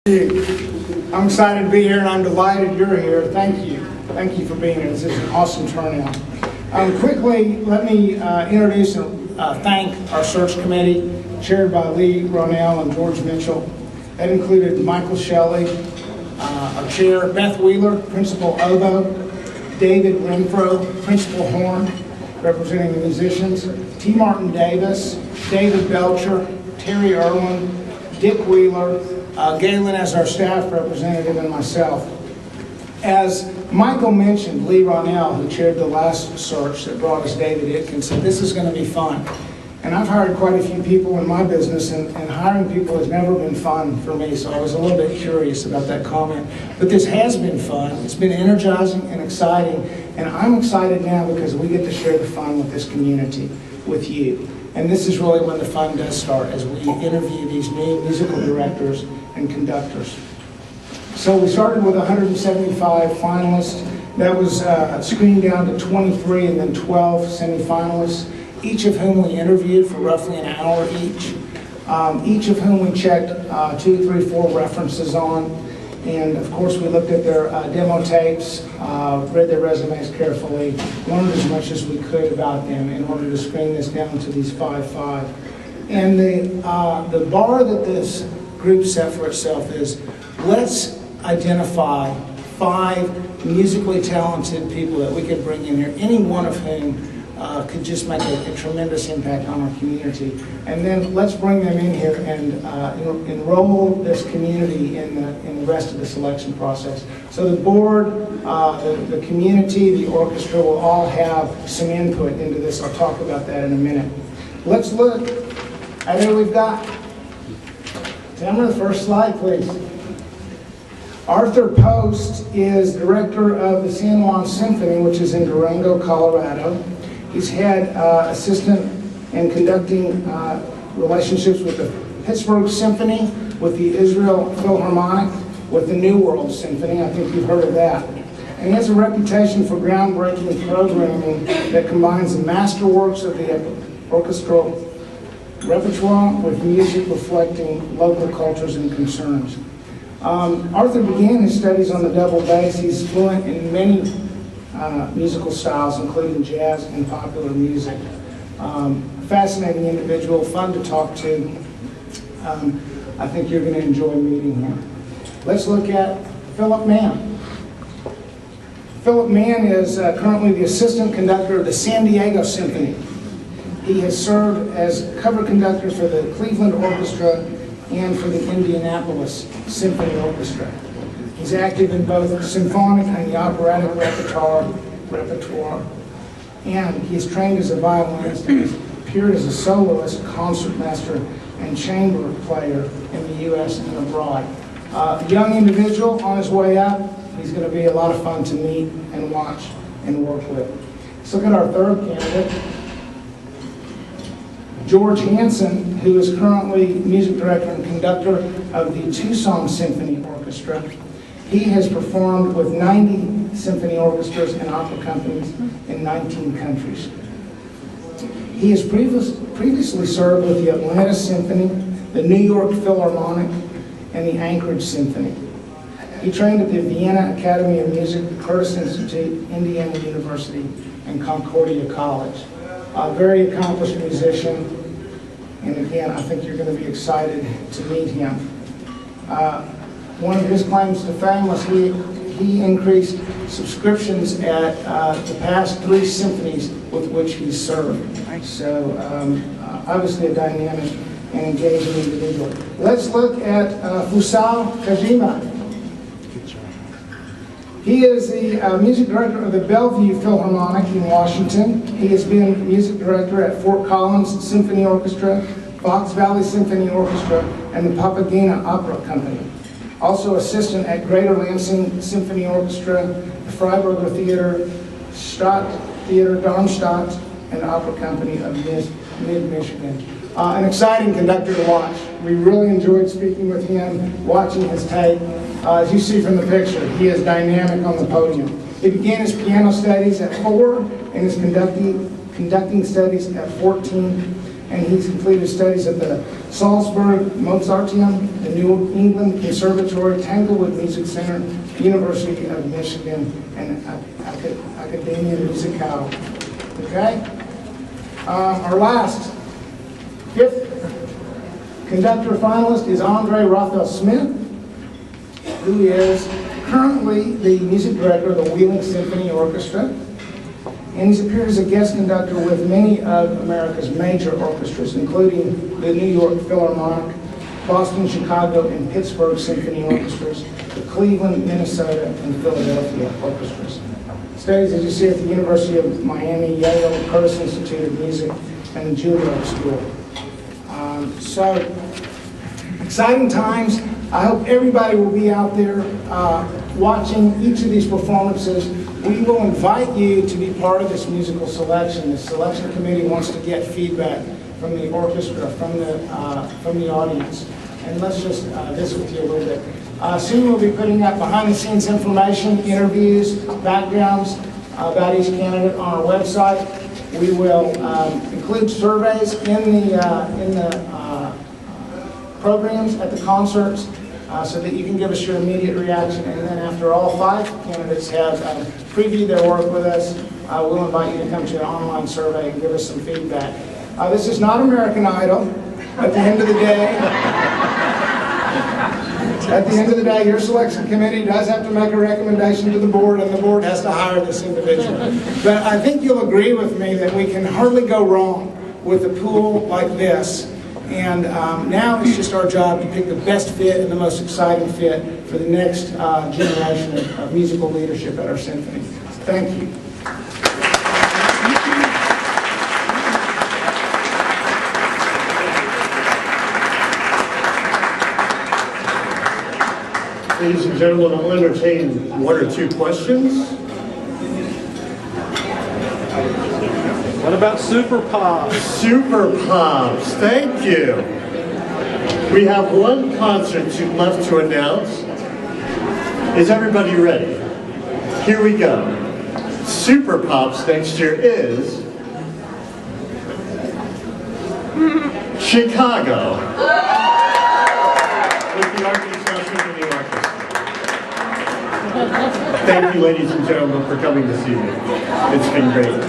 I'm excited to be here, and I'm delighted you're here. Thank you. Thank you for being here. This is an awesome turnout. Quickly, let me introduce and thank our search committee, chaired by Lee Ronell and George Mitchell. That included Michael Shelley, our chair, Beth Wheeler, principal oboe, David Renfro, principal horn, representing the musicians, T. Martin Davis, David Belcher, Terry Irwin, Dick Wheeler, Galen as our staff representative, and myself. As Michael mentioned, Lee Ronell, who chaired the last search that brought us David Itkin, said this is going to be fun. And I've hired quite a few people in my business, and hiring people has never been fun for me, so I was a little bit curious about that comment. But this has been fun. It's been energizing and exciting, and I'm excited now because we get to share the fun with this community, with you. And this is really when the fun does start, as we interview these new musical directors and conductors. So we started with 175 finalists. That was screened down to 23 and then 12 semifinalists, each of whom we interviewed for roughly an hour each of whom we checked 2, 3, 4 references on. And of course we looked at their demo tapes, read their resumes carefully, learned as much as we could about them in order to screen this down to these 5. And the bar that this group set for itself is, let's identify 5 musically talented people that we could bring in here, any one of whom could just make a tremendous impact on our community. And then let's bring them in here and enroll this community in the rest of the selection process. So the board, the community, the orchestra will all have some input into this. I'll talk about that in a minute. Let's look at who we've got. Tell me the first slide, please. Arthur Post is director of the San Juan Symphony, which is in Durango, Colorado. He's had assistant and conducting relationships with the Pittsburgh Symphony, with the Israel Philharmonic, with the New World Symphony. I think you've heard of that. And he has a reputation for groundbreaking programming that combines the masterworks of the orchestral repertoire with music reflecting local cultures and concerns. Arthur began his studies on the double bass. He's fluent in many musical styles, including jazz and popular music. Fascinating individual, fun to talk to. I think you're going to enjoy meeting him. Let's look at Philip Mann. Philip Mann is currently the assistant conductor of the San Diego Symphony. He has served as cover conductor for the Cleveland Orchestra and for the Indianapolis Symphony Orchestra. He's active in both symphonic and the operatic repertoire, and he's trained as a violinist and has appeared as a soloist, concertmaster, and chamber player in the U.S. and abroad. Young individual on his way up. He's going to be a lot of fun to meet and watch and work with. Let's look at our third candidate, George Hansen, who is currently music director and conductor of the Tucson Symphony Orchestra. He has performed with 90 symphony orchestras and opera companies in 19 countries. He has previously served with the Atlanta Symphony, the New York Philharmonic, and the Anchorage Symphony. He trained at the Vienna Academy of Music, the Curtis Institute, Indiana University, and Concordia College. A very accomplished musician, and again, I think you're going to be excited to meet him. One of his claims to fame was he increased subscriptions at the past 3 symphonies with which he served. So obviously a dynamic and engaging individual. Let's look at Fusao Kajima. He is the music director of the Bellevue Philharmonic in Washington. He has been music director at Fort Collins Symphony Orchestra, Fox Valley Symphony Orchestra, and the Pasadena Opera Company. Also assistant at Greater Lansing Symphony Orchestra, the Freiburger Theater, Stadt Theater Darmstadt, and Opera Company of Mid-Michigan. An exciting conductor to watch. We really enjoyed speaking with him, watching his tape. As you see from the picture, he is dynamic on the podium. He began his piano studies at 4 and his conducting studies at 14. and he's completed studies at the Salzburg Mozarteum, the New England Conservatory, Tanglewood Music Center, University of Michigan, and Academia Musicale. Okay? Our last, fifth conductor finalist is Andre Raphael Smith, who is currently the music director of the Wheeling Symphony Orchestra, and he's appeared as a guest conductor with many of America's major orchestras, including the New York Philharmonic, Boston, Chicago, and Pittsburgh Symphony Orchestras, the Cleveland, Minnesota, and Philadelphia orchestras. Studies, as you see, at the University of Miami, Yale, the Curtis Institute of Music, and the Juilliard School. So, exciting times. I hope everybody will be out there watching each of these performances. We will invite you to be part of this musical selection. The selection committee wants to get feedback from the orchestra, from the audience. And let's just visit with you a little bit. Soon we'll be putting up behind-the-scenes information, interviews, backgrounds about each candidate on our website. We will include surveys in the programs at the concerts so that you can give us your immediate reaction. And then after all 5 candidates have previewed their work with us, we'll invite you to come to an online survey and give us some feedback. This is not American Idol. At the end of the day, your selection committee does have to make a recommendation to the board, and the board has to hire this individual. But I think you'll agree with me that we can hardly go wrong with a pool like this. And now it's just our job to pick the best fit and the most exciting fit for the next generation of musical leadership at our symphony. Thank you. Ladies and gentlemen, I'll entertain 1 or 2 questions. What about Super Pops? Super Pops, thank you. We have 1 concert left to announce. Is everybody ready? Here we go. Super Pops next year is Chicago. With the Arkansas Symphony Orchestra. Thank you, ladies and gentlemen, for coming this evening. It's been great.